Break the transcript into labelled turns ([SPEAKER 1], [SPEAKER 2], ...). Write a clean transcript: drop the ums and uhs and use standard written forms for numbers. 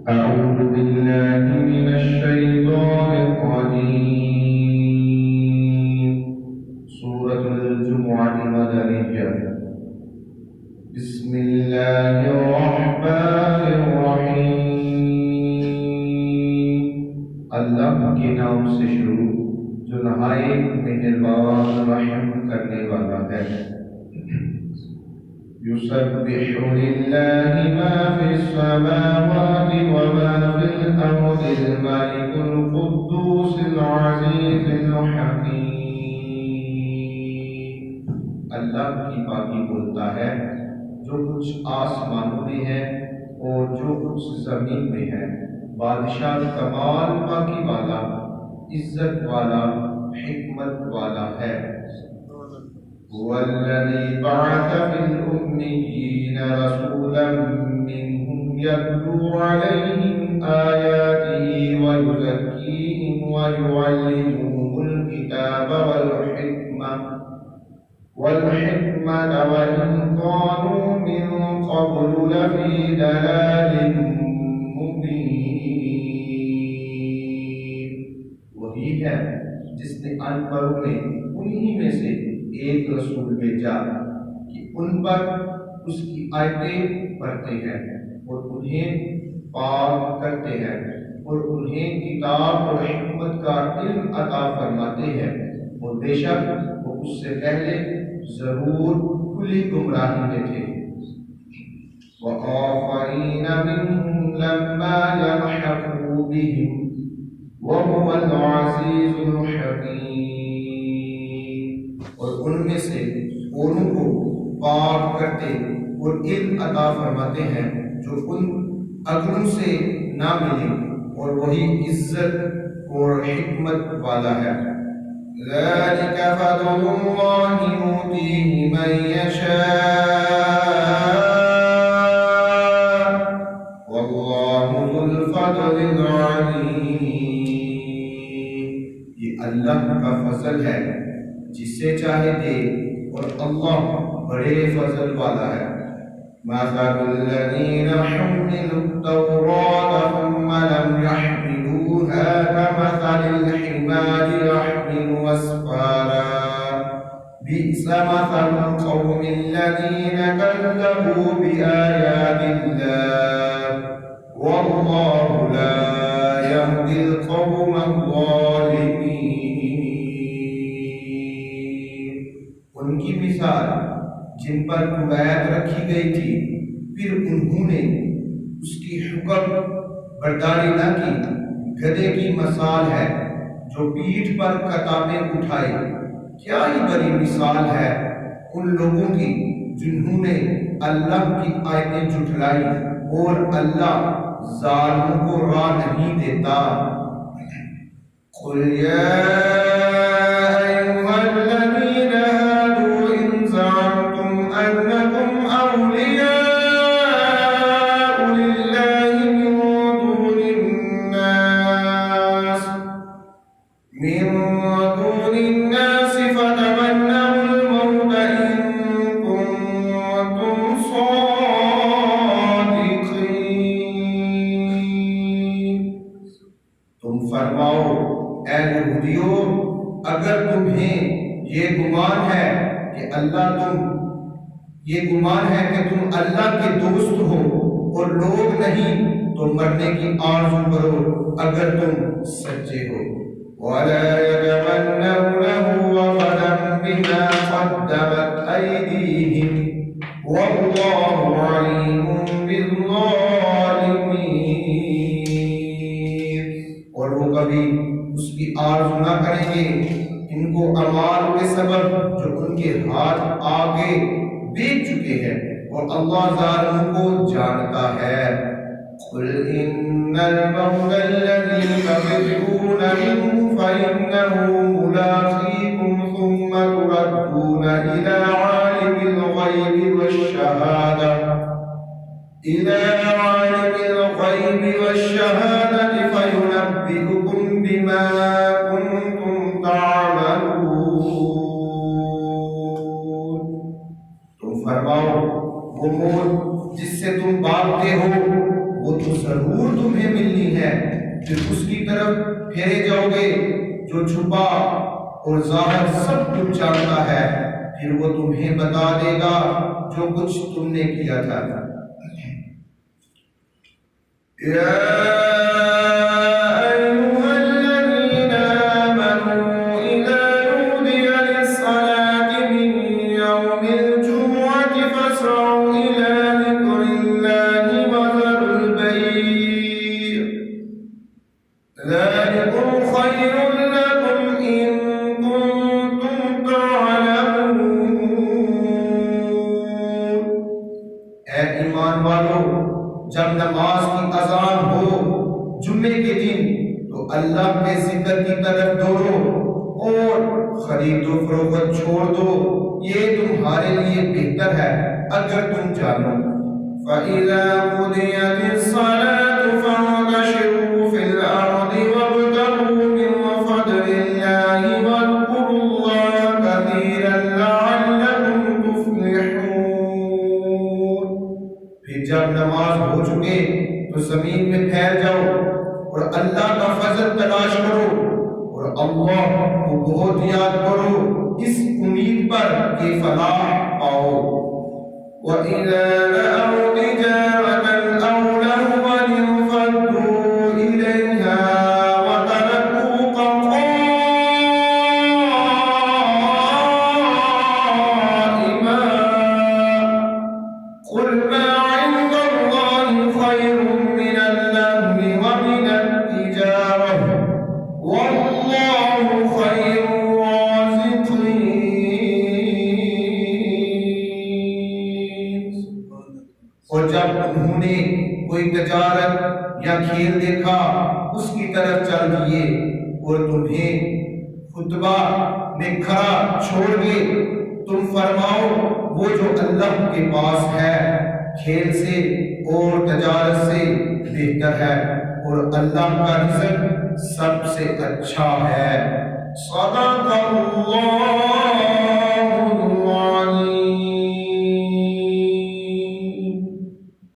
[SPEAKER 1] أعوذ بالله من الشيطان الرجيم. سورة الجمعة مدنية. بسم الله الرحمن الرحيم. اللہ کے نام سے شروع جو نہایت مہربان رحم کرنے والا ہے. يسبح لله ما في السماوات وما في الأرض الملك القدوس العزيز الحكيم. اللہ کی پاکی بولتا ہے جو کچھ آسمانوں میں ہے اور جو کچھ زمین میں ہے. بادشاہ کمال پاکی والا، عزت والا، حکمت والا ہے. هو الذي بعث في الأميين رسولا منهم يتلو عليهم آياته ويزكيهم ويعلمهم الكتاب والحكمة وإن كانوا من قبل لفي ضلال مبين. وہی ہے جس نے ان پڑھوں میں انہی میں سے ایک رسول بھیجا کہ ان پر اس کی آیتیں پڑھتے ہیں اور انہیں پاک کرتے ہیں اور انہیں کتاب اور حکمت کا علم عطا فرماتے ہیں، اور بے شک وہ اس سے پہلے ضرور کھلی گمراہی میں تھے. وَآخَرِينَ مِنْهُمْ لَمَّا يَلْحَقُوا بِهِمْ وَهُوَ الْعَزِيزُ الْحَكِيمُ. اور ان میں سے اوروں کو پاک کرتے اور علم عطا فرماتے ہیں جو ان اگلوں سے نہ ملے، اور وہی عزت اور حکمت والا ہے. ذَلِكَ فَضْلُ اللَّهِ يُؤْتِيهِ مَن يَشَاءُ وَاللَّهُ ذُو الْفَضْلِ الْعَظِيمِ. یہ اللہ کا فضل ہے، جسے چاہے دے، اور اللہ بڑے فضل والا ہے. مَثَلُ الَّذِينَ حُمِّلُوا التَّوْرَاةَ ثُمَّ لَمْ يَحْمِلُوهَا كَمَثَلِ الْحِمَارِ يَحْمِلُ أَسْفَارًا بِئْسَ مَثَلُ الْقَوْمِ الَّذِينَ كَذَّبُوا بِآيَاتِ اللَّهِ وَاللَّهُ لَا يَهْدِي الْقَوْمَ الظَّالِمِينَ. ان کی مثال جن پر قوت رکھی گئی تھی، پھر انہوں نے اس کی حکم برداری نہ کی، گدھے کی مثال ہے جو پیٹھ پر کتابیں اٹھائے. کیا ہی بڑی مثال ہے ان لوگوں کی جنہوں نے اللہ کی آیتیں جھٹلائی، اور اللہ ظالموں کو راہ نہیں دیتا. قُلْ يَا أَيُّهَا الَّذِينَ هَادُوا إِن زَعَمْتُمْ أَنَّكُمْ أَوْلِيَاءُ لِلَّهِ مِن دُونِ النَّاسِ فَتَمَنَّوُا الْمَوْتَ إِن كُنتُمْ صَادِقِينَ. تم فرماؤ اے یہودیو، اگر تمہیں یہ گمان ہے کہ تم اللہ کے دوست ہو اور لوگ نہیں، تو مرنے کی آرزو کرو اگر تم سچے ہو. وَلَا يَتَمَنَّوْنَهُ أَبَدًا بِمَا قَدَّمَتْ أَيْدِيهِمْ وَاللَّهُ عَلِيمٌ بِالظَّالِمِينَ. اور وہ کبھی اس کی آرزو نہ کریں گے ان کو اعمال کے سبب جو ان کے ہاتھ آگے بیت چکے ہیں، اور اللہ ظالموں کو جانتا ہے. قُلْ إِنَّ الْمَوْتَ الَّذِي تَفِرُّونَ مِنْهُ فَإِنَّهُ مُلَاقِيكُمْ ثُمَّ تُرَدُّونَ إِلَى عَالِمِ الْغَيْبِ وَالشَّهَادَةِ فَيُنَبِّئُكُمْ بِمَا كُنْتُمْ تَعْمَلُونَ. تم فرماؤ وہ موت جس سے تم بھاگتے ہو وہ تو ضرور تمہیں پھیرے جاؤ گے، جو چھپا اور ظاہر سب کچھ جانتا ہے، پھر وہ تمہیں بتا دے گا جو کچھ تم نے کیا تھا۔ جب نماز کی اذان ہو جمعے کے دن تو اللہ کے ذکر کی طرف دوڑو اور خرید و فروخت چھوڑ دو، یہ تمہارے لیے بہتر ہے اگر تم جانو۔ فَإِذَا قُضِيَتِ الصَّلَاةُ فَانتَشِرُوا فِي الْأَرْضِ وَابْتَغُوا مِن فَضْلِ اللَّهِ وَاذْكُرُوا اللَّهَ كَثِيرًا لَعَلَّكُمْ تُفْلِحُونَ۔ پھر جب نماز ہو چکے تو زمین میں پھیل جاؤ اور اللہ کا فضل تلاش کرو اور اللہ کو بہت یاد کرو، اس امید پر کہ فلاح پاؤ۔ وَإِذَا رَأَوْا تِجَارَةً أَوْ لَهْوًا انفَضُّوا إِلَيْهَا وَتَرَكُوكَ قَائِمًا قُلْ مَا عِندَ اللَّهِ خَيْرٌ مِّنَ اللَّهْوِ وَمِنَ التِّجَارَةِ وَاللَّهُ خَيْرُ الرَّازِقِينَ۔ اور جب انہوں نے کوئی تجارت یا کھیل دیکھا اس کی طرف چل دیے اور تمہیں خطبہ میں کھڑا چھوڑ گئے، تم فرماؤ وہ جو اللہ کے پاس ہے کھیل سے اور تجارت سے بہتر ہے، اور اللہ کا رزق سب سے اچھا ہے۔ صدق اللہ